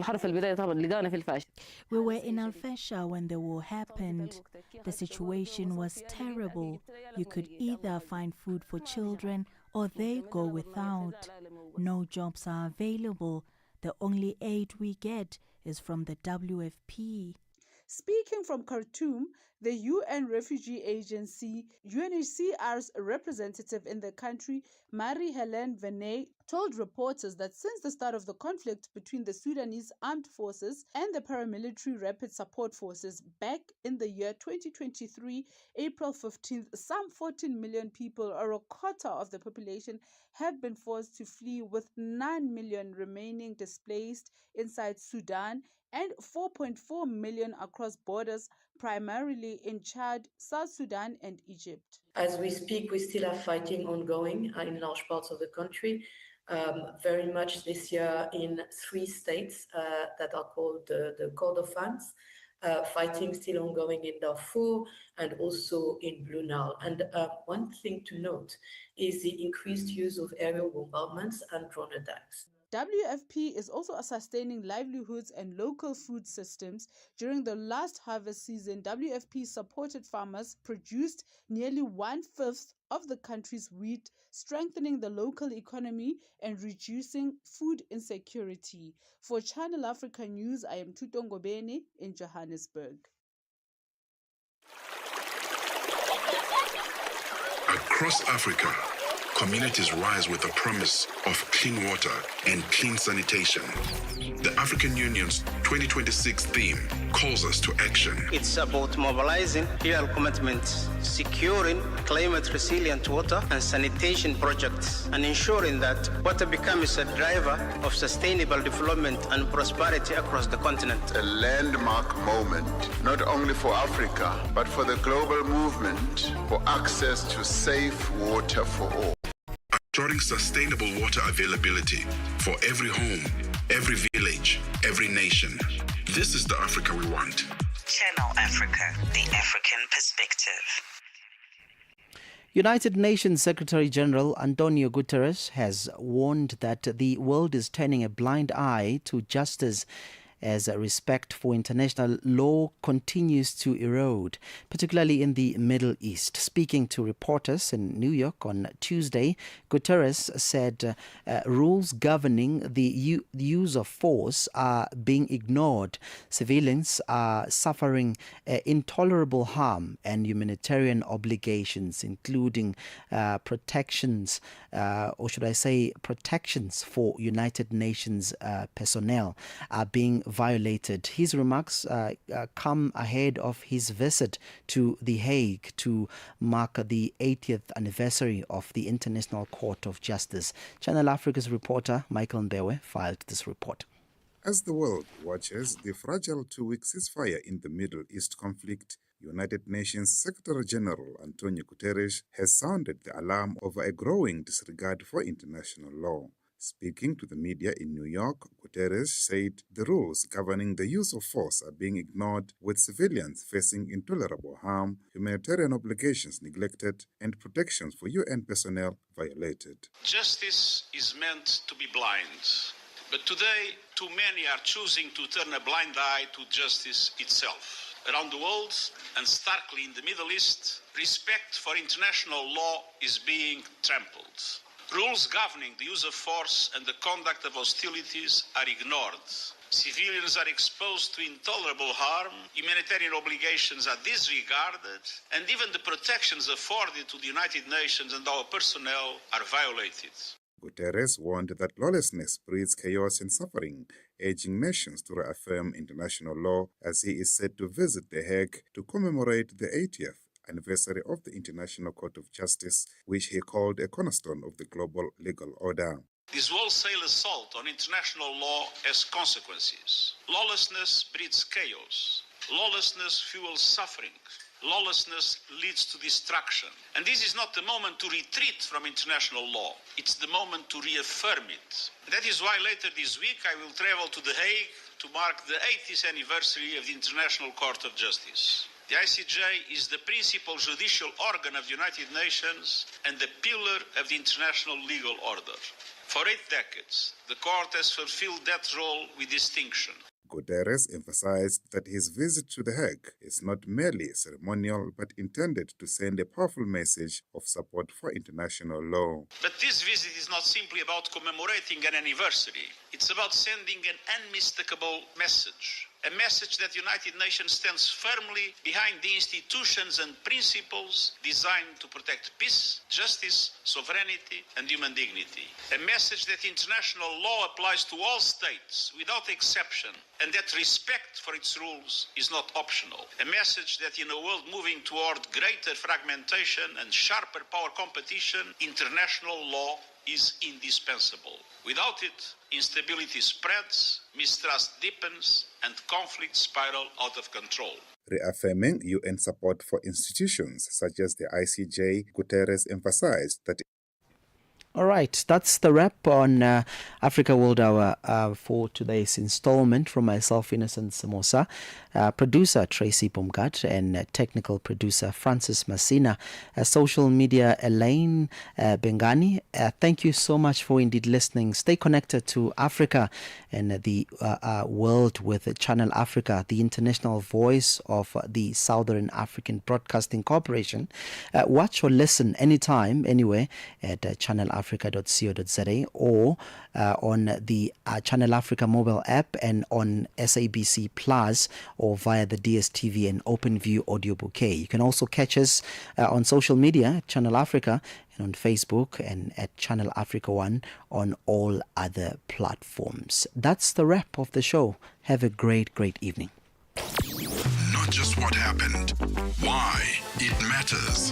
were in Al Fasher when the war happened. The situation was terrible. You could either find food for children or they go without. No jobs are available. The only aid we get is from the WFP. Speaking from Khartoum, the UN Refugee Agency, UNHCR's representative in the country, Marie-Helene Veney, told reporters that since the start of the conflict between the Sudanese armed forces and the paramilitary rapid support forces back in the year 2023, April 15th, some 14 million people, or a quarter of the population, have been forced to flee, with 9 million remaining displaced inside Sudan and 4.4 million across borders, primarily in Chad, South Sudan, and Egypt. As we speak, we still have fighting ongoing in large parts of the country, very much this year in 3 states that are called the Kordofans. Fighting still ongoing in Darfur and also in Blue Nile. And one thing to note is the increased use of aerial bombardments and drone attacks. WFP is also sustaining livelihoods and local food systems. During the last harvest season, WFP supported farmers produced nearly 1/5 of the country's wheat, strengthening the local economy and reducing food insecurity. For Channel Africa News, I am Tutongo Bene in Johannesburg. Across Africa, communities rise with the promise of clean water and clean sanitation. The African Union's 2026 theme calls us to action. It's about mobilizing real commitments, securing climate-resilient water and sanitation projects, and ensuring that water becomes a driver of sustainable development and prosperity across the continent. A landmark moment, not only for Africa, but for the global movement for access to safe water for all. Ensuring sustainable water availability for every home, every village, every nation. This is the Africa we want. Channel Africa, the African perspective. United Nations Secretary General Antonio Guterres has warned that the world is turning a blind eye to justice as respect for international law continues to erode, particularly in the Middle East. Speaking to reporters in New York on Tuesday, Guterres said rules governing the use of force are being ignored. Civilians are suffering intolerable harm, and humanitarian obligations, including protections, or should I say protections for United Nations personnel, are being violated. His remarks come ahead of his visit to The Hague to mark the 80th anniversary of the International Court of Justice. Channel Africa's reporter Michael Mbewe filed this report. As the world watches the fragile 2-week ceasefire in the Middle East conflict, United Nations Secretary General Antonio Guterres has sounded the alarm over a growing disregard for international law. Speaking to the media in New York, Guterres said the rules governing the use of force are being ignored, with civilians facing intolerable harm, humanitarian obligations neglected, and protections for UN personnel violated. Justice is meant to be blind, but today too many are choosing to turn a blind eye to justice itself. Around the world, and starkly in the Middle East, respect for international law is being trampled. Rules governing the use of force and the conduct of hostilities are ignored. Civilians are exposed to intolerable harm, humanitarian obligations are disregarded, and even the protections afforded to the United Nations and our personnel are violated. Guterres warned that lawlessness breeds chaos and suffering, urging nations to reaffirm international law as he is set to visit The Hague to commemorate the 80th anniversary of the International Court of Justice, which he called a cornerstone of the global legal order. This wholesale assault on international law has consequences. Lawlessness breeds chaos. Lawlessness fuels suffering. Lawlessness leads to destruction. And this is not the moment to retreat from international law. It's the moment to reaffirm it. That is why later this week I will travel to The Hague to mark the 80th anniversary of the International Court of Justice. The ICJ is the principal judicial organ of the United Nations and the pillar of the international legal order. For 8 decades, the court has fulfilled that role with distinction. Guterres emphasized that his visit to The Hague is not merely ceremonial but intended to send a powerful message of support for international law. But this visit is not simply about commemorating an anniversary. It's about sending an unmistakable message. A message that the United Nations stands firmly behind the institutions and principles designed to protect peace, justice, sovereignty, and human dignity. A message that international law applies to all states without exception, and that respect for its rules is not optional. A message that in a world moving toward greater fragmentation and sharper power competition, international law is indispensable. Without it, instability spreads, mistrust deepens, and conflicts spiral out of control. Reaffirming UN support for institutions such as the ICJ, Guterres emphasized that. All right, that's the wrap on Africa World Hour for today's installment. From myself, Innocent Semosa, producer Tracy Pomgat, and technical producer Francis Massina, social media Elaine Bengani. Thank you so much for indeed listening. Stay connected to Africa and the world with Channel Africa, the international voice of the Southern African Broadcasting Corporation. Watch or listen anytime, anywhere at channelafrica.co.za or on the Channel Africa mobile app and on SABC Plus or via the DSTV and OpenView audio bouquet. You can also catch us on social media, Channel Africa, and on Facebook and at Channel Africa 1 on all other platforms. That's the wrap of the show. Have a great, great evening. Not just what happened, why it matters.